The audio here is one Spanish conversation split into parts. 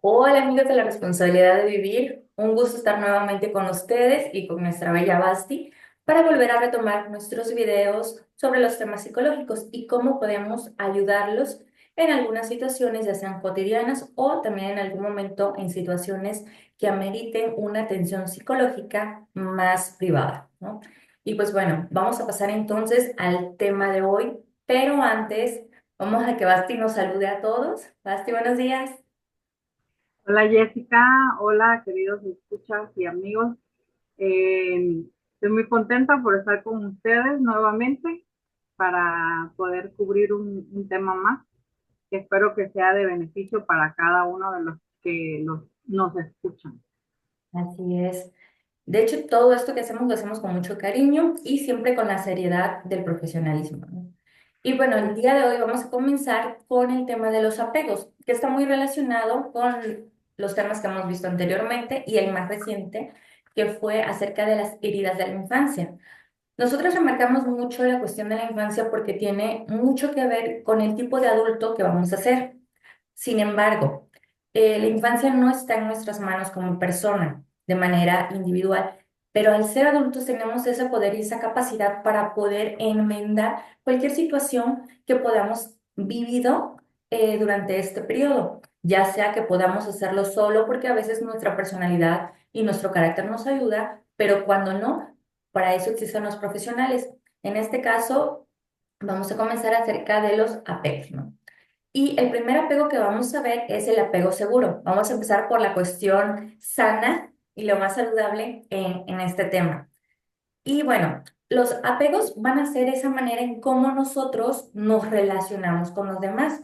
Hola amigos de la responsabilidad de vivir, un gusto estar nuevamente con ustedes y con nuestra bella Basti para volver a retomar nuestros videos sobre los temas psicológicos y cómo podemos ayudarlos en algunas situaciones, ya sean cotidianas o también en algún momento en situaciones que ameriten una atención psicológica más privada, ¿no? Y pues bueno, vamos a pasar entonces al tema de hoy, pero antes vamos a que Basti nos salude a todos. Basti, buenos días. Hola Jessica, hola queridos escuchas y amigos. Estoy muy contenta por estar con ustedes nuevamente para poder cubrir un tema más que espero que sea de beneficio para cada uno de los que nos escuchan. Así es. De hecho, todo esto que hacemos lo hacemos con mucho cariño y siempre con la seriedad del profesionalismo, ¿no? Y bueno, el día de hoy vamos a comenzar con el tema de los apegos, que está muy relacionado con los temas que hemos visto anteriormente y el más reciente, que fue acerca de las heridas de la infancia. Nosotros remarcamos mucho la cuestión de la infancia porque tiene mucho que ver con el tipo de adulto que vamos a ser. Sin embargo, la infancia no está en nuestras manos como persona, de manera individual, pero al ser adultos tenemos ese poder y esa capacidad para poder enmendar cualquier situación que podamos vivido durante este periodo, ya sea que podamos hacerlo solo, porque a veces nuestra personalidad y nuestro carácter nos ayuda, pero cuando no, para eso existen los profesionales. En este caso, vamos a comenzar acerca de los apegos, ¿no? Y el primer apego que vamos a ver es el apego seguro. Vamos a empezar por la cuestión sana y lo más saludable en este tema. Y bueno, los apegos van a ser esa manera en cómo nosotros nos relacionamos con los demás.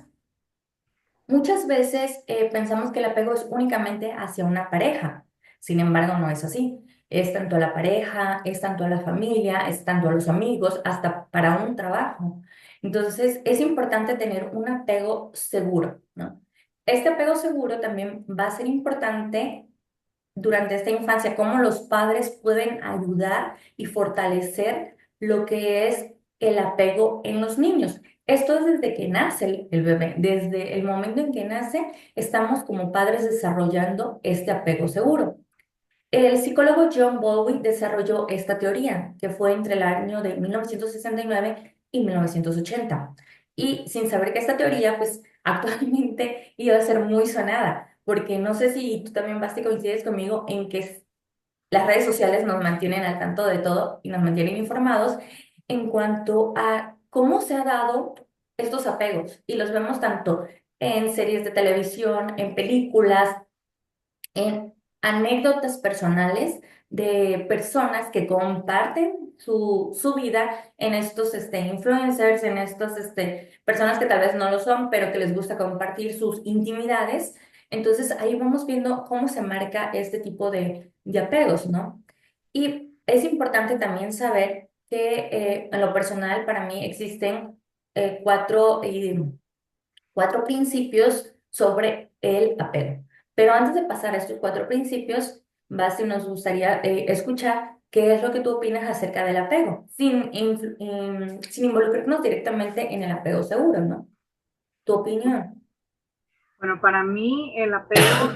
Muchas veces pensamos que el apego es únicamente hacia una pareja, sin embargo no es así. Es tanto a la pareja, es tanto a la familia, es tanto a los amigos, hasta para un trabajo. Entonces es importante tener un apego seguro, ¿no? Este apego seguro también va a ser importante durante esta infancia, cómo los padres pueden ayudar y fortalecer lo que es el apego en los niños. Esto es desde que nace el bebé, desde el momento en que nace, estamos como padres desarrollando este apego seguro. El psicólogo John Bowlby desarrolló esta teoría, que fue entre el año de 1969 y 1980. Y sin saber que esta teoría, pues actualmente iba a ser muy sonada, porque no sé si tú también vas y coincides conmigo en que las redes sociales nos mantienen al tanto de todo y nos mantienen informados en cuanto a cómo se ha dado estos apegos. Y los vemos tanto en series de televisión, en películas, en anécdotas personales de personas que comparten su vida en estos influencers, en estos personas que tal vez no lo son, pero que les gusta compartir sus intimidades. Entonces ahí vamos viendo cómo se marca este tipo de apegos, ¿no? Y es importante también saber que en lo personal para mí existen cuatro principios sobre el apego. Pero antes de pasar a estos cuatro principios, Basti, nos gustaría escuchar qué es lo que tú opinas acerca del apego, sin involucrarnos directamente en el apego seguro, ¿no? Tu opinión. Bueno, para mí el apego,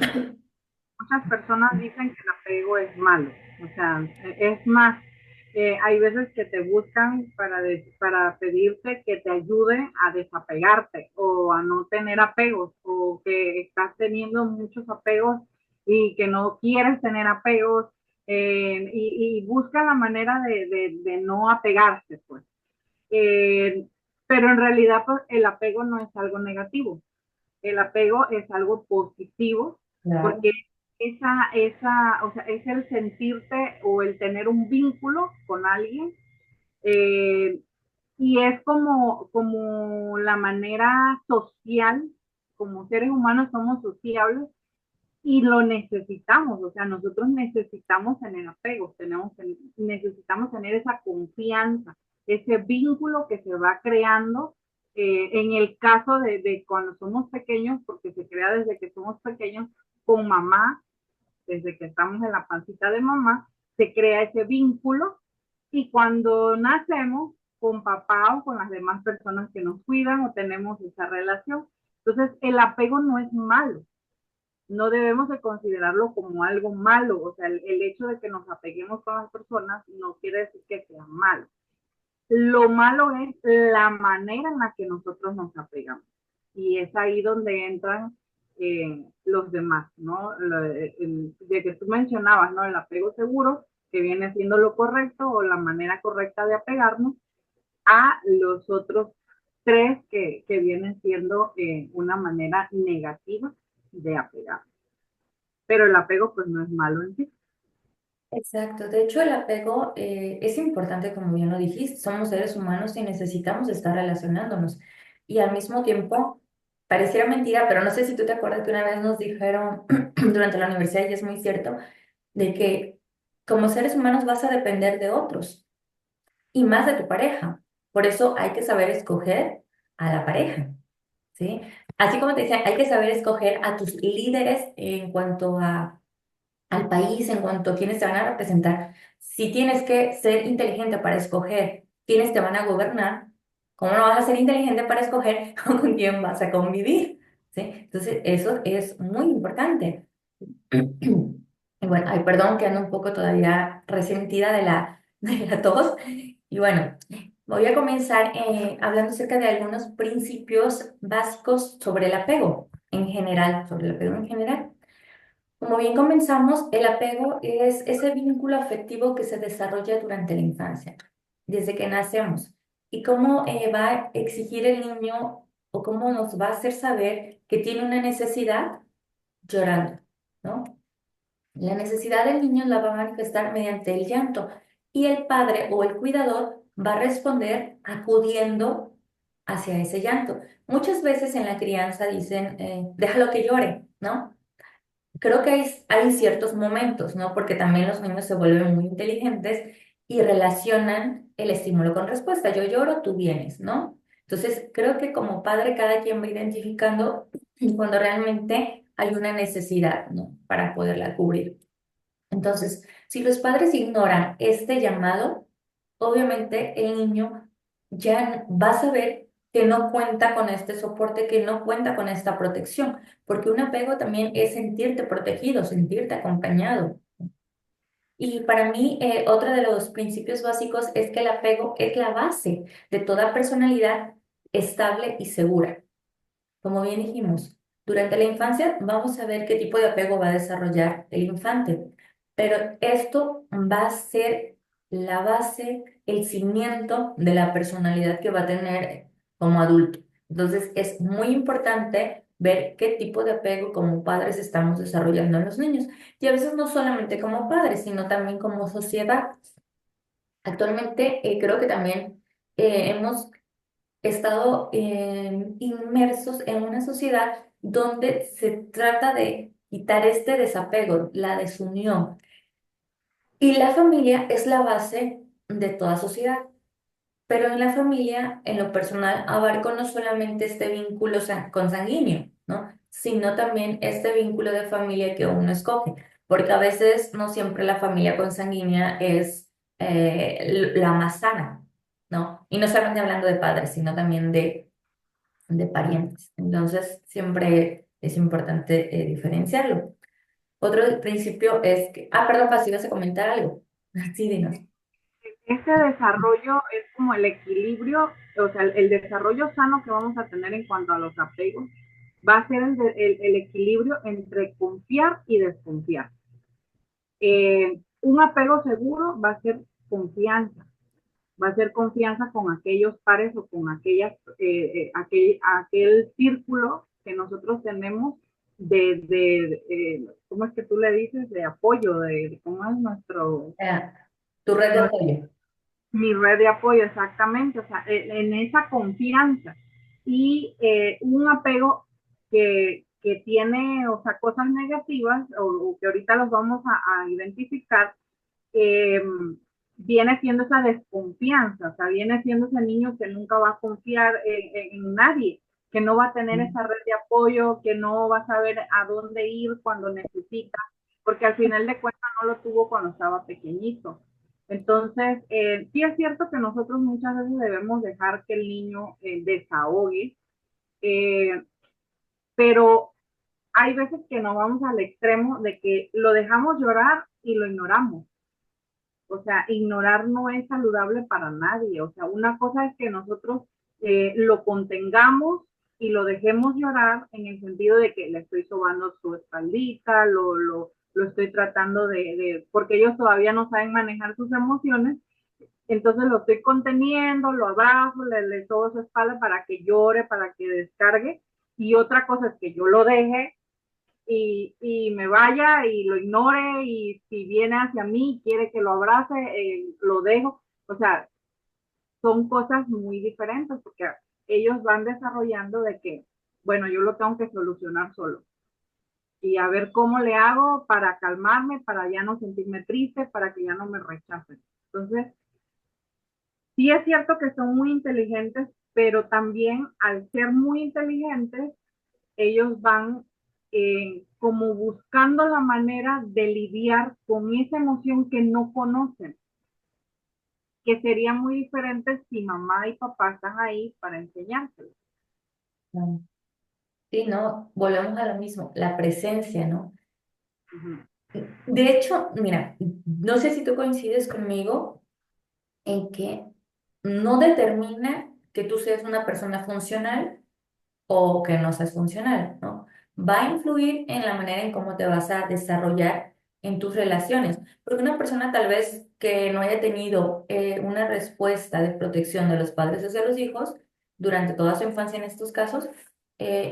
muchas personas dicen que el apego es malo, o sea, es más, hay veces que te buscan para pedirte que te ayuden a desapegarte o a no tener apegos o que estás teniendo muchos apegos y que no quieres tener apegos y buscan la manera de no apegarse, pues. Eh, pero en realidad pues, el apego no es algo negativo, el apego es algo positivo Claro. porque o sea, es el sentirte o el tener un vínculo con alguien eh, y es como la manera social, como seres humanos somos sociables y lo necesitamos, o sea, nosotros necesitamos tener apego, necesitamos tener esa confianza, ese vínculo que se va creando en el caso de cuando somos pequeños, porque se crea desde que somos pequeños con mamá, desde que estamos en la pancita de mamá, se crea ese vínculo y cuando nacemos con papá o con las demás personas que nos cuidan o tenemos esa relación. Entonces, el apego no es malo, no debemos de considerarlo como algo malo. O sea, el hecho de que nos apeguemos con las personas no quiere decir que sea malo. Lo malo es la manera en la que nosotros nos apegamos. Y es ahí donde entran los demás, ¿no? De que tú mencionabas, ¿no? El apego seguro, que viene siendo lo correcto o la manera correcta de apegarnos, a los otros tres que vienen siendo una manera negativa de apegar. Pero el apego pues no es malo en sí. Exacto, de hecho el apego es importante, como bien lo dijiste, somos seres humanos y necesitamos estar relacionándonos. Y al mismo tiempo, pareciera mentira, pero no sé si tú te acuerdas que una vez nos dijeron durante la universidad, y es muy cierto, de que como seres humanos vas a depender de otros y más de tu pareja. Por eso hay que saber escoger a la pareja, ¿sí? Así como te decía, hay que saber escoger a tus líderes en cuanto a al país en cuanto a quiénes te van a representar. Si tienes que ser inteligente para escoger quiénes te van a gobernar, ¿cómo no vas a ser inteligente para escoger con quién vas a convivir? ¿Sí? Entonces, eso es muy importante. Y bueno, ay, perdón que ando un poco todavía resentida de la tos. Y bueno, voy a comenzar hablando acerca de algunos principios básicos sobre el apego en general, sobre el apego en general. Como bien comenzamos, el apego es ese vínculo afectivo que se desarrolla durante la infancia, desde que nacemos, y cómo va a exigir el niño o cómo nos va a hacer saber que tiene una necesidad llorando, ¿no? La necesidad del niño la va a manifestar mediante el llanto y el padre o el cuidador va a responder acudiendo hacia ese llanto. Muchas veces en la crianza dicen, déjalo que llore, ¿no? Creo que hay ciertos momentos, ¿no? Porque también los niños se vuelven muy inteligentes y relacionan el estímulo con respuesta. Yo lloro, tú vienes, ¿no? Entonces, creo que como padre cada quien va identificando cuando realmente hay una necesidad, ¿no? Para poderla cubrir. Entonces, si los padres ignoran este llamado, obviamente el niño ya va a saber que no cuenta con este soporte, que no cuenta con esta protección, porque un apego también es sentirte protegido, sentirte acompañado. Y para mí, otro de los principios básicos es que el apego es la base de toda personalidad estable y segura. Como bien dijimos, durante la infancia vamos a ver qué tipo de apego va a desarrollar el infante, pero esto va a ser la base, el cimiento de la personalidad que va a tener como adulto. Entonces es muy importante ver qué tipo de apego como padres estamos desarrollando en los niños. Y a veces no solamente como padres, sino también como sociedad. Actualmente creo que también hemos estado inmersos en una sociedad donde se trata de quitar este desapego, la desunión. Y la familia es la base de toda sociedad. Pero en la familia, en lo personal, abarco no solamente este vínculo consanguíneo, ¿no? Sino también este vínculo de familia que uno escoge. Porque a veces no siempre la familia consanguínea es la más sana, ¿no? Y no solamente hablando de padres, sino también de parientes. Entonces, siempre es importante diferenciarlo. Otro principio es que, perdón, Paz, ibas a comentar algo. Sí, dinos. Ese desarrollo es como el equilibrio, o sea, el desarrollo sano que vamos a tener en cuanto a los apegos va a ser el equilibrio entre confiar y desconfiar. Un apego seguro va a ser confianza, va a ser confianza con aquellos pares o con aquel círculo que nosotros tenemos ¿cómo es que tú le dices? De apoyo, de cómo es Eh, Tu red de apoyo. mi red de apoyo, exactamente, o sea, en esa confianza y un apego que tiene, o sea, cosas negativas o que ahorita los vamos a identificar, eh, viene siendo esa desconfianza, o sea, viene siendo ese niño que nunca va a confiar en nadie, que no va a tener esa red de apoyo, que no va a saber a dónde ir cuando necesita, porque al final de cuentas no lo tuvo cuando estaba pequeñito. Entonces, sí es cierto que nosotros muchas veces debemos dejar que el niño desahogue, eh, pero hay veces que nos vamos al extremo de que lo dejamos llorar y lo ignoramos. O sea, ignorar no es saludable para nadie. O sea, una cosa es que nosotros lo contengamos y lo dejemos llorar en el sentido de que le estoy sobando su espaldita, lo estoy tratando porque ellos todavía no saben manejar sus emociones, entonces lo estoy conteniendo, lo abrazo, le sobo su espalda para que llore, para que descargue. Y otra cosa es que yo lo deje y me vaya y lo ignore y si viene hacia mí, quiere que lo abrace, lo dejo. O sea, son cosas muy diferentes porque ellos van desarrollando de que, bueno, yo lo tengo que solucionar solo y a ver cómo le hago para calmarme, para ya no sentirme triste, para que ya no me rechacen. Entonces, sí es cierto que son muy inteligentes, pero también al ser muy inteligentes, ellos van como buscando la manera de lidiar con esa emoción que no conocen, que sería muy diferente si mamá y papá están ahí para enseñárselo. No. Sí, no, volvemos a lo mismo, la presencia, ¿no? Uh -huh. De hecho, mira, no sé si tú coincides conmigo en que no determina que tú seas una persona funcional o que no seas funcional, ¿no? Va a influir en la manera en cómo te vas a desarrollar en tus relaciones, porque una persona tal vez que no haya tenido una respuesta de protección de los padres hacia los hijos durante toda su infancia en estos casos,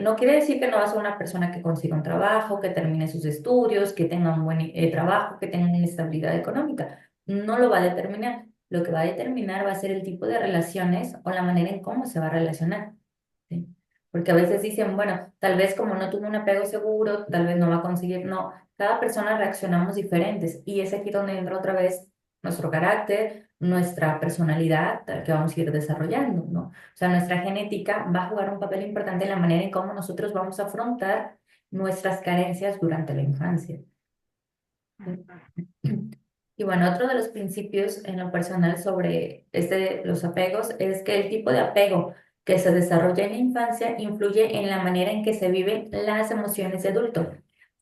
no quiere decir que no va a ser una persona que consiga un trabajo, que termine sus estudios, que tenga un buen trabajo, que tenga una estabilidad económica. No lo va a determinar. Lo que va a determinar va a ser el tipo de relaciones o la manera en cómo se va a relacionar. ¿Sí? Porque a veces dicen, bueno, tal vez como no tuvo un apego seguro, tal vez no va a conseguir, no, cada persona reaccionamos diferentes y es aquí donde entra otra vez nuestro carácter, nuestra personalidad que vamos a ir desarrollando, ¿no? O sea, nuestra genética va a jugar un papel importante en la manera en cómo nosotros vamos a afrontar nuestras carencias durante la infancia. ¿Sí? Y bueno, otro de los principios en lo personal sobre los apegos es que el tipo de apego que se desarrolla en la infancia influye en la manera en que se viven las emociones de adulto.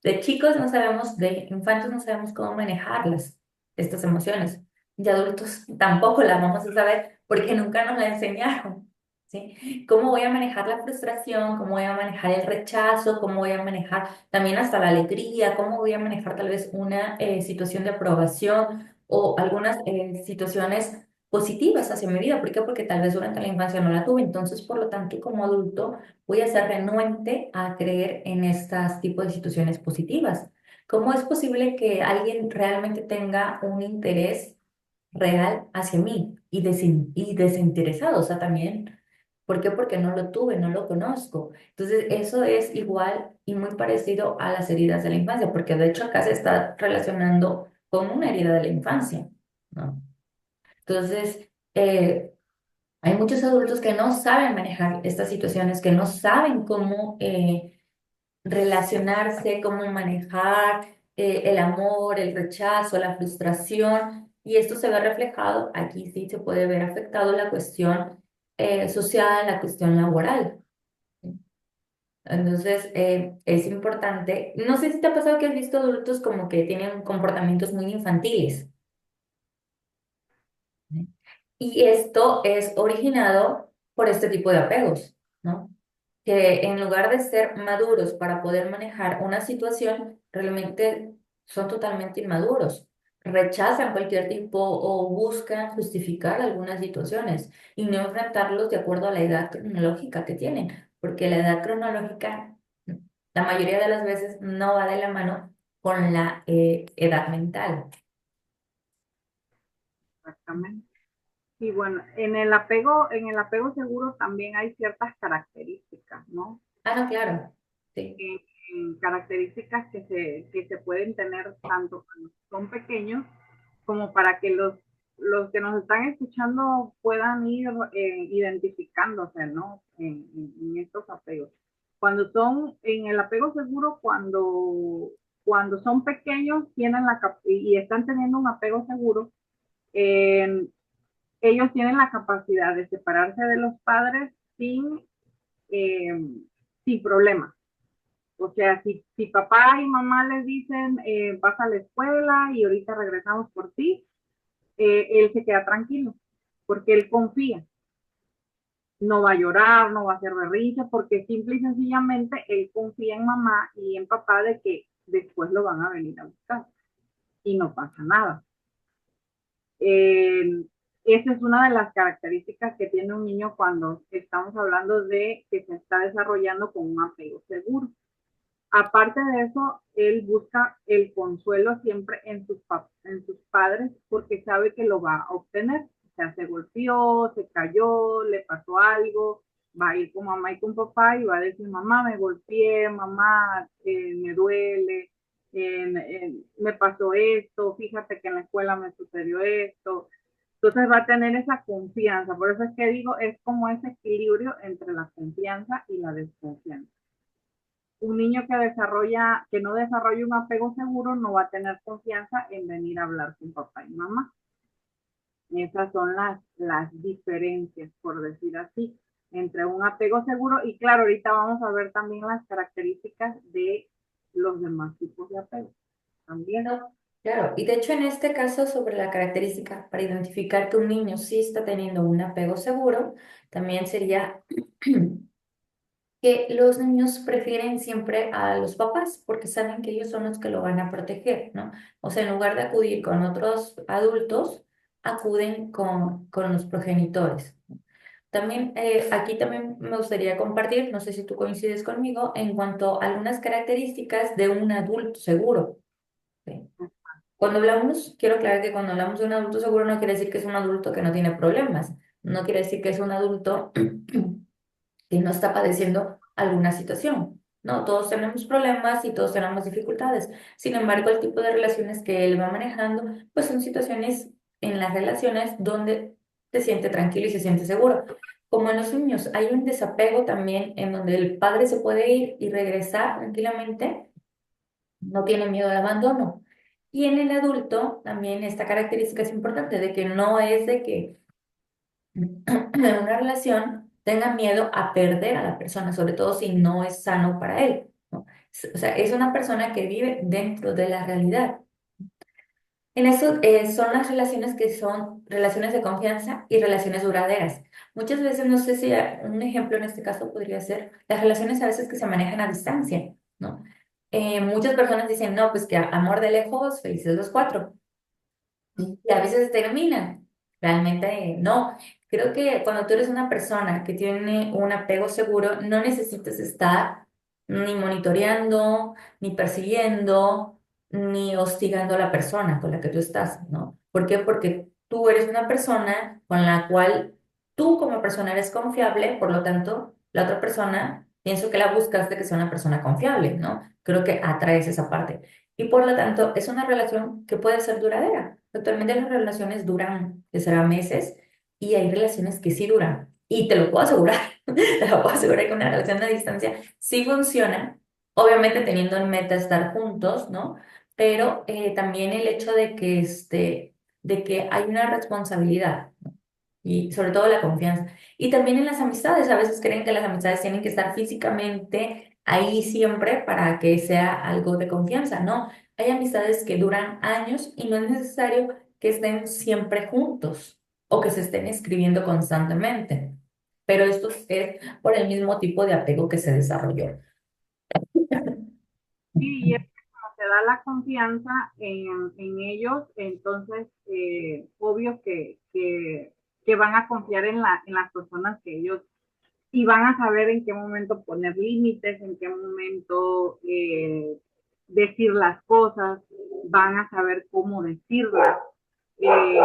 De chicos no sabemos, de infantes no sabemos cómo manejarlas, estas emociones. De adultos tampoco las vamos a saber porque nunca nos la enseñaron. ¿Sí? ¿Cómo voy a manejar la frustración? ¿Cómo voy a manejar el rechazo? ¿Cómo voy a manejar también hasta la alegría? ¿Cómo voy a manejar tal vez una situación de aprobación o algunas situaciones positivas hacia mi vida? ¿Por qué? Porque tal vez durante la infancia no la tuve. Entonces, por lo tanto, como adulto, voy a ser renuente a creer en estas tipos de situaciones positivas. ¿Cómo es posible que alguien realmente tenga un interés real hacia mí y desinteresado? O sea, también, ¿por qué? Porque no lo tuve, no lo conozco. Entonces, eso es igual y muy parecido a las heridas de la infancia, porque de hecho acá se está relacionando con una herida de la infancia, ¿no? Entonces, hay muchos adultos que no saben manejar estas situaciones, que no saben cómo relacionarse, cómo manejar el amor, el rechazo, la frustración, y esto se ve reflejado, aquí sí se puede ver afectado la cuestión social, la cuestión laboral. Entonces, es importante, no sé si te ha pasado que has visto adultos como que tienen comportamientos muy infantiles. ¿Sí? Y esto es originado por este tipo de apegos, ¿no? Que en lugar de ser maduros para poder manejar una situación, realmente son totalmente inmaduros. Rechazan cualquier tipo o buscan justificar algunas situaciones y no enfrentarlos de acuerdo a la edad cronológica que tienen, porque la edad cronológica, la mayoría de las veces, no va de la mano con la edad mental. Exactamente. Y bueno, en el apego seguro también hay ciertas características, ¿no? Ah, no, claro. Sí. Características que se pueden tener tanto cuando son pequeños como para que los que nos están escuchando puedan ir identificándose, ¿no? En estos apegos. Cuando son en el apego seguro, cuando son pequeños tienen y están teniendo un apego seguro, eh, ellos tienen la capacidad de separarse de los padres sin, eh, sin problemas. O sea, si papá y mamá les dicen, vas a la escuela y ahorita regresamos por ti, él se queda tranquilo, porque él confía. No va a llorar, no va a hacer berrinche, porque simple y sencillamente él confía en mamá y en papá de que después lo van a venir a buscar y no pasa nada. Eh, Esa es una de las características que tiene un niño cuando estamos hablando de que se está desarrollando con un apego seguro. Aparte de eso, él busca el consuelo siempre en sus padres porque sabe que lo va a obtener. O sea, se golpeó, se cayó, le pasó algo, va a ir con mamá y con papá y va a decir, mamá, me golpeé, mamá, me duele, me pasó esto, fíjate que en la escuela me sucedió esto. Entonces va a tener esa confianza. Por eso es que digo, es como ese equilibrio entre la confianza y la desconfianza. Un niño que no desarrolla un apego seguro no va a tener confianza en venir a hablar con papá y mamá. Esas son las diferencias, por decir así, entre un apego seguro y claro, ahorita vamos a ver también las características de los demás tipos de apego también. No, claro, y de hecho en este caso sobre la característica para identificar que un niño sí está teniendo un apego seguro, también sería que los niños prefieren siempre a los papás porque saben que ellos son los que lo van a proteger, ¿no? O sea, en lugar de acudir con otros adultos, acuden con los progenitores. También aquí también me gustaría compartir, no sé si tú coincides conmigo, en cuanto a algunas características de un adulto seguro. ¿Sí? Cuando hablamos, quiero aclarar que cuando hablamos de un adulto seguro no quiere decir que es un adulto que no tiene problemas, no quiere decir que es un adulto que no está padeciendo alguna situación. No, todos tenemos problemas y todos tenemos dificultades. Sin embargo, el tipo de relaciones que él va manejando, pues son situaciones en las relaciones donde se siente tranquilo y se siente seguro. Como en los niños, hay un desapego también en donde el padre se puede ir y regresar tranquilamente, no tiene miedo al abandono. Y en el adulto también esta característica es importante, de que no es de que en una relación tenga miedo a perder a la persona, sobre todo si no es sano para él, ¿no? O sea, es una persona que vive dentro de la realidad. En eso son las relaciones que son relaciones de confianza y relaciones duraderas. Muchas veces, no sé si un ejemplo en este caso podría ser las relaciones a veces que se manejan a distancia, ¿no? Muchas personas dicen, no, pues que amor de lejos, felices los cuatro. Y a veces terminan. Realmente no. Creo que cuando tú eres una persona que tiene un apego seguro, no necesitas estar ni monitoreando, ni persiguiendo, ni hostigando a la persona con la que tú estás, ¿no? ¿Por qué? Porque tú eres una persona con la cual tú como persona eres confiable, por lo tanto, la otra persona, pienso que la buscas de que sea una persona confiable, ¿no? Creo que atraes esa parte. Y por lo tanto, es una relación que puede ser duradera. Actualmente las relaciones duran, que será meses, y hay relaciones que sí duran. Y te lo puedo asegurar, te lo puedo asegurar que una relación a distancia sí funciona, obviamente teniendo en meta estar juntos, ¿no? Pero también el hecho de que hay una responsabilidad, ¿no? Y sobre todo la confianza. Y también en las amistades, a veces creen que las amistades tienen que estar físicamente ahí siempre para que sea algo de confianza, ¿no? Hay amistades que duran años y no es necesario que estén siempre juntos o que se estén escribiendo constantemente, pero esto es por el mismo tipo de apego que se desarrolló. Sí, y es que como se da la confianza en ellos, entonces obvio que van a confiar en las personas que ellos y van a saber en qué momento poner límites, en qué momento decir las cosas, van a saber cómo decirlas, eh,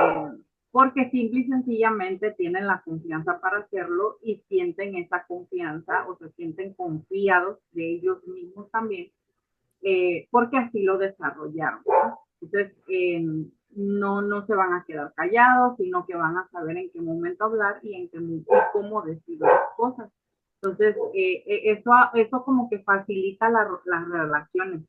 porque simple y sencillamente tienen la confianza para hacerlo y sienten esa confianza o se sienten confiados de ellos mismos también, porque así lo desarrollaron, ¿no? Entonces, no se van a quedar callados, sino que van a saber en qué momento hablar y cómo decir las cosas. Entonces, eso como que facilita las relaciones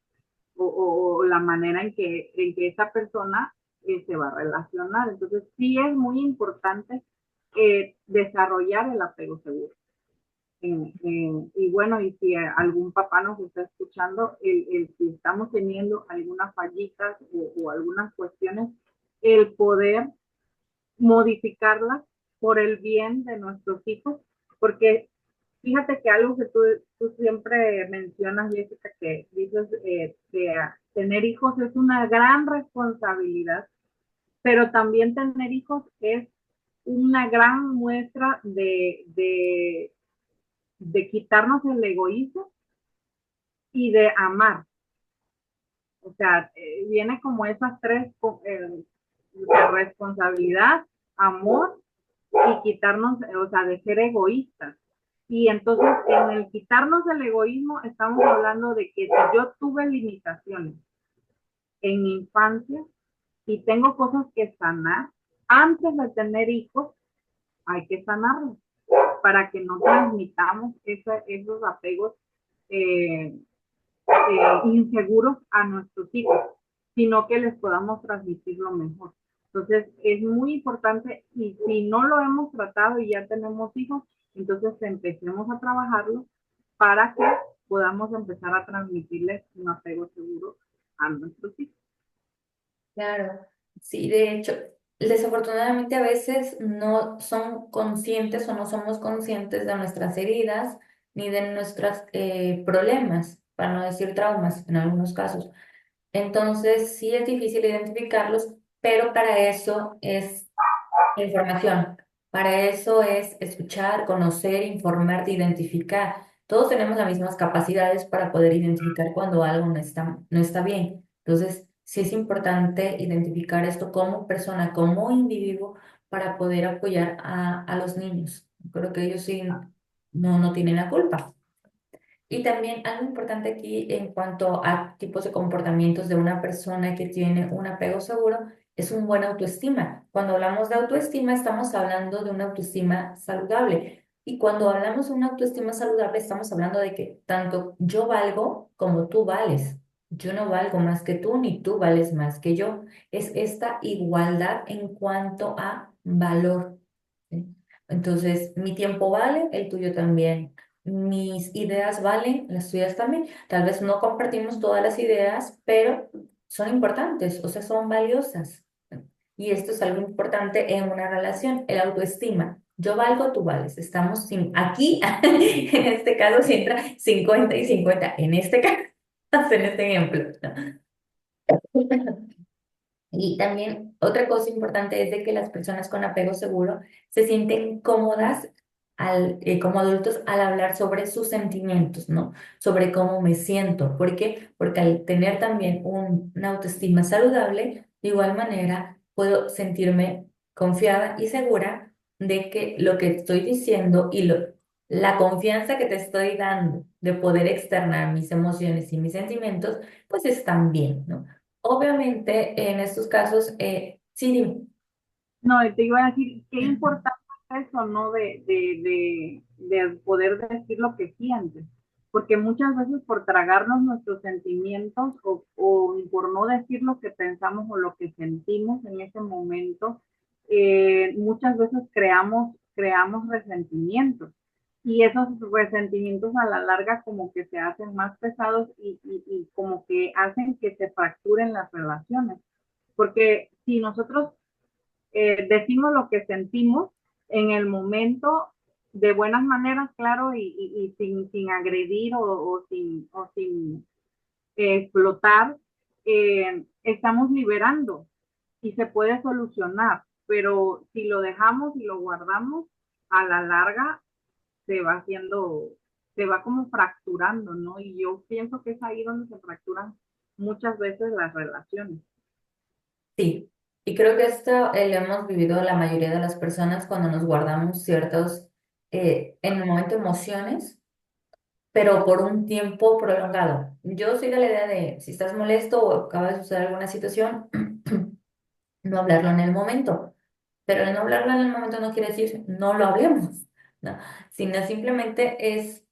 o la manera en que esa persona se va a relacionar. Entonces, sí es muy importante desarrollar el apego seguro. Y bueno, y si algún papá nos está escuchando, si estamos teniendo algunas fallitas o algunas cuestiones, el poder modificarlas por el bien de nuestros hijos, porque fíjate que algo que tú siempre mencionas, Jessica, que dices que tener hijos es una gran responsabilidad, pero también tener hijos es una gran muestra de quitarnos el egoísmo y de amar. O sea, viene como esas tres, de responsabilidad, amor y quitarnos, o sea, de ser egoístas. Y entonces en el quitarnos el egoísmo estamos hablando de que si yo tuve limitaciones en mi infancia y tengo cosas que sanar, antes de tener hijos hay que sanarlos para que no transmitamos esos apegos eh, inseguros a nuestros hijos, sino que les podamos transmitir lo mejor. Entonces, es muy importante y si no lo hemos tratado y ya tenemos hijos, entonces empecemos a trabajarlo para que podamos empezar a transmitirles un apego seguro a nuestros hijos. Claro, sí, de hecho, desafortunadamente a veces no son conscientes o no somos conscientes de nuestras heridas ni de nuestros problemas, para no decir traumas en algunos casos. Entonces, sí es difícil identificarlos, pero para eso es información. Para eso es escuchar, conocer, informarte, identificar. Todos tenemos las mismas capacidades para poder identificar cuando algo no está bien. Entonces, sí es importante identificar esto como persona, como individuo, para poder apoyar a los niños. Creo que ellos sí no tienen la culpa. Y también algo importante aquí en cuanto a tipos de comportamientos de una persona que tiene un apego seguro es un buen autoestima. Cuando hablamos de autoestima estamos hablando de una autoestima saludable. Y cuando hablamos de una autoestima saludable estamos hablando de que tanto yo valgo como tú vales. Yo no valgo más que tú ni tú vales más que yo. Es esta igualdad en cuanto a valor. ¿Sí? Entonces, mi tiempo vale, el tuyo también. Mis ideas valen, las tuyas también. Tal vez no compartimos todas las ideas, pero son importantes, o sea, son valiosas. Y esto es algo importante en una relación, el autoestima. Yo valgo, tú vales. Estamos sin, aquí, en este caso, si entra 50 y 50. En este caso, en este ejemplo. Y también otra cosa importante es de que las personas con apego seguro se sienten cómodas como adultos al hablar sobre sus sentimientos, ¿no? Sobre cómo me siento. ¿Por qué? Porque al tener también una autoestima saludable, de igual manera puedo sentirme confiada y segura de que lo que estoy diciendo y la confianza que te estoy dando de poder externar mis emociones y mis sentimientos, pues están bien, ¿no? Obviamente, en estos casos, sí, No, te iba a decir, qué importante es eso, ¿no? De poder decir lo que sientes. Porque muchas veces por tragarnos nuestros sentimientos o por no decir lo que pensamos o lo que sentimos en ese momento, muchas veces creamos resentimientos. Y esos resentimientos a la larga como que se hacen más pesados y como que hacen que se fracturen las relaciones. Porque si nosotros decimos lo que sentimos en el momento de buenas maneras, claro, y sin agredir o sin explotar, estamos liberando y se puede solucionar, pero si lo dejamos y lo guardamos, a la larga se va haciendo, se va como fracturando, ¿no? Y yo pienso que es ahí donde se fracturan muchas veces las relaciones. sí. Y creo que esto lo hemos vivido la mayoría de las personas cuando nos guardamos ciertos, en el momento, emociones, pero por un tiempo prolongado. Yo soy de la idea de, si estás molesto o acaba de suceder alguna situación, no hablarlo en el momento. Pero el no hablarlo en el momento no quiere decir no lo hablemos, ¿no? Sino simplemente es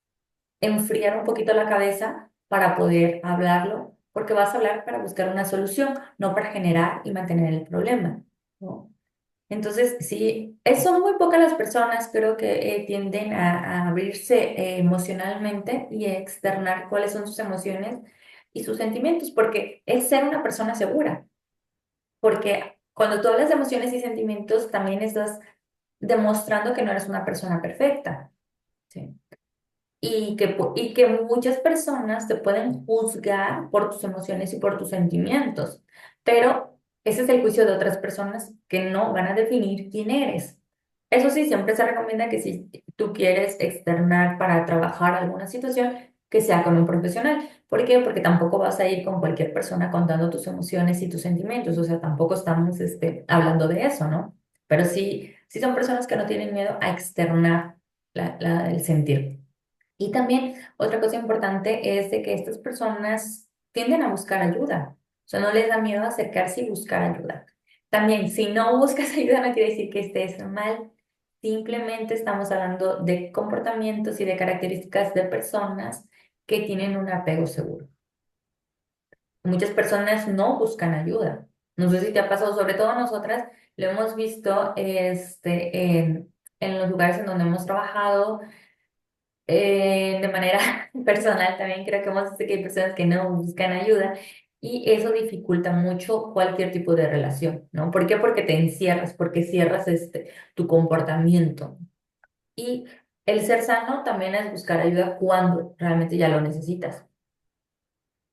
enfriar un poquito la cabeza para poder hablarlo, porque vas a hablar para buscar una solución, no para generar y mantener el problema, ¿no? Entonces, sí, son muy pocas las personas, creo que tienden a abrirse emocionalmente y a externar cuáles son sus emociones y sus sentimientos, porque es ser una persona segura, porque cuando tú hablas de emociones y sentimientos, también estás demostrando que no eres una persona perfecta, ¿sí? Y que muchas personas te pueden juzgar por tus emociones y por tus sentimientos, pero ese es el juicio de otras personas que no van a definir quién eres. Eso sí, siempre se recomienda que si tú quieres externar para trabajar alguna situación, que sea con un profesional. ¿Por qué? Porque tampoco vas a ir con cualquier persona contando tus emociones y tus sentimientos, o sea, tampoco estamos hablando de eso, ¿no? Pero sí, sí son personas que no tienen miedo a externar el sentir. Y también otra cosa importante es de que estas personas tienden a buscar ayuda. O sea, no les da miedo acercarse y buscar ayuda. También, si no buscas ayuda no quiere decir que estés mal. Simplemente estamos hablando de comportamientos y de características de personas que tienen un apego seguro. Muchas personas no buscan ayuda. No sé si te ha pasado, sobre todo nosotras lo hemos visto en los lugares en donde hemos trabajado de manera personal también creo que hemos visto que hay personas que no buscan ayuda y eso dificulta mucho cualquier tipo de relación, ¿no? ¿Por qué? Porque te encierras, porque cierras tu comportamiento. Y el ser sano también es buscar ayuda cuando realmente ya lo necesitas.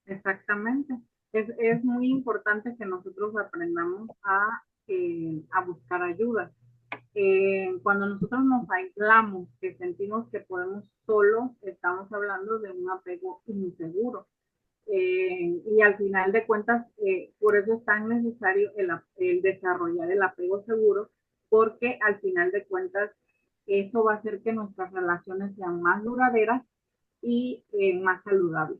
Exactamente. Es muy importante que nosotros aprendamos a buscar ayuda. Cuando nosotros nos aislamos, que sentimos que podemos solo, estamos hablando de un apego inseguro. Y al final de cuentas, por eso es tan necesario el desarrollar el apego seguro, porque al final de cuentas, eso va a hacer que nuestras relaciones sean más duraderas y más saludables.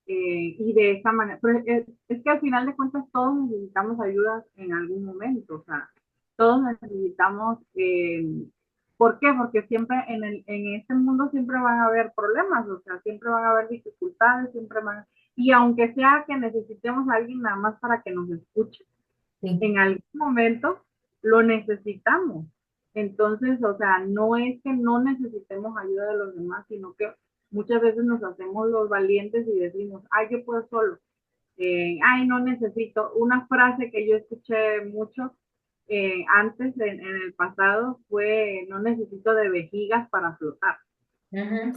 Y de esa manera, pero es que al final de cuentas todos necesitamos ayuda en algún momento, o sea, todos necesitamos, ¿por qué? Porque siempre en este mundo siempre van a haber problemas, o sea, siempre van a haber dificultades, siempre van, y aunque sea que necesitemos a alguien nada más para que nos escuche, Sí. en algún momento lo necesitamos. Entonces, o sea, no es que no necesitemos ayuda de los demás, sino que muchas veces nos hacemos los valientes y decimos, ay, yo puedo solo, ay, no necesito. Una frase que yo escuché mucho antes, en el pasado, fue, no necesito de vejigas para flotar. Ujú.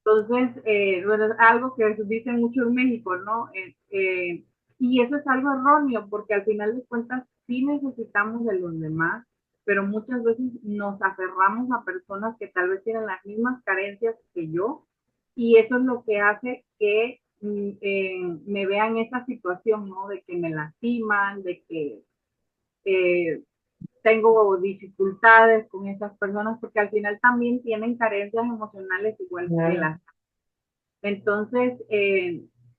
Entonces, bueno, es algo que dicen mucho en México, ¿no? Y eso es algo erróneo, porque al final de cuentas sí necesitamos de los demás, pero muchas veces nos aferramos a personas que tal vez tienen las mismas carencias que yo, y eso es lo que hace que me vean esa situación, ¿no? De que me lastiman, de que eh, tengo dificultades con esas personas, porque al final también tienen carencias emocionales igual que Claro. las. Entonces,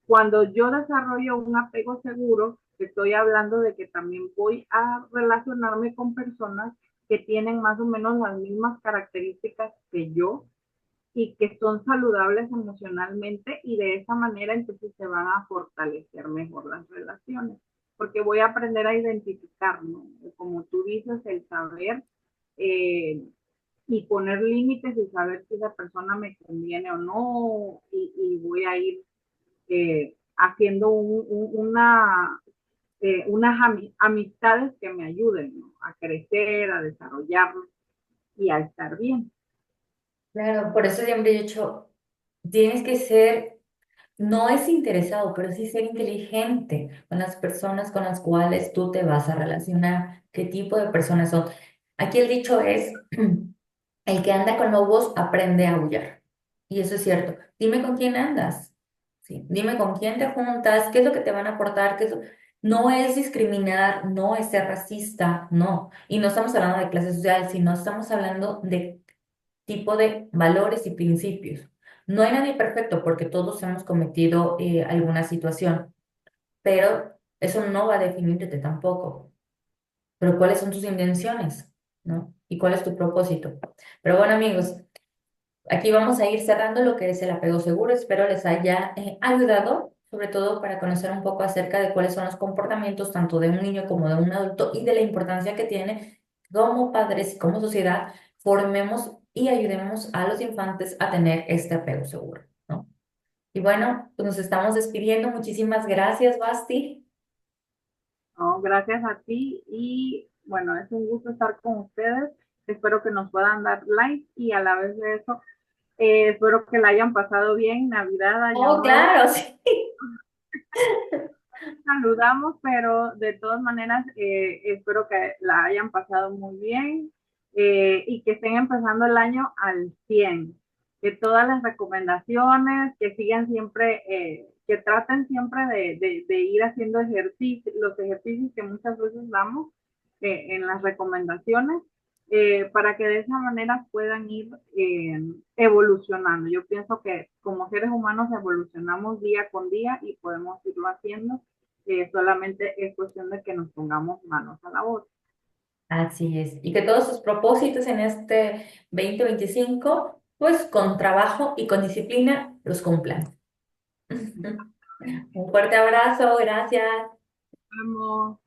cuando yo desarrollo un apego seguro, estoy hablando de que también voy a relacionarme con personas que tienen más o menos las mismas características que yo y que son saludables emocionalmente y de esa manera entonces se van a fortalecer mejor las relaciones, porque voy a aprender a identificar, ¿no? Como tú dices, el saber eh, y poner límites y saber si esa persona me conviene o no y voy a ir haciendo unas amistades que me ayuden, ¿no? A crecer, a desarrollarme y a estar bien. Claro, por eso siempre he dicho, tienes que ser. No es interesado, pero sí ser inteligente con las personas con las cuales tú te vas a relacionar, qué tipo de personas son. Aquí el dicho es, el que anda con lobos aprende a aullar. Y eso es cierto. Dime con quién andas. Sí. Dime con quién te juntas, qué es lo que te van a aportar, No es discriminar, no es ser racista, no. Y no estamos hablando de clase social, sino estamos hablando de tipo de valores y principios. No hay nadie perfecto porque todos hemos cometido alguna situación, pero eso no va a definirte tampoco. Pero ¿cuáles son tus intenciones? ¿No? ¿Y cuál es tu propósito? Pero bueno, amigos, aquí vamos a ir cerrando lo que es el apego seguro. Espero les haya ayudado, sobre todo para conocer un poco acerca de cuáles son los comportamientos tanto de un niño como de un adulto y de la importancia que tiene como padres y como sociedad formemos y ayudemos a los infantes a tener este apego seguro, ¿no? Y bueno, pues nos estamos despidiendo. Muchísimas gracias, Basti. No, gracias a ti y bueno, es un gusto estar con ustedes. Espero que nos puedan dar like y a la vez de eso, espero que la hayan pasado bien, Navidad, Año Oh, Nuevo. claro, sí. Saludamos, pero de todas maneras espero que la hayan pasado muy bien y que estén empezando el año al 100. Que todas las recomendaciones, que sigan siempre, que traten siempre de ir haciendo ejercicio, los ejercicios que muchas veces damos en las recomendaciones, para que de esa manera puedan ir evolucionando. Yo pienso que como seres humanos evolucionamos día con día y podemos irlo haciendo, solamente es cuestión de que nos pongamos manos a la obra. Así es. Y que todos sus propósitos en este 2025, pues con trabajo y con disciplina, los cumplan. Un fuerte abrazo, gracias. Vamos.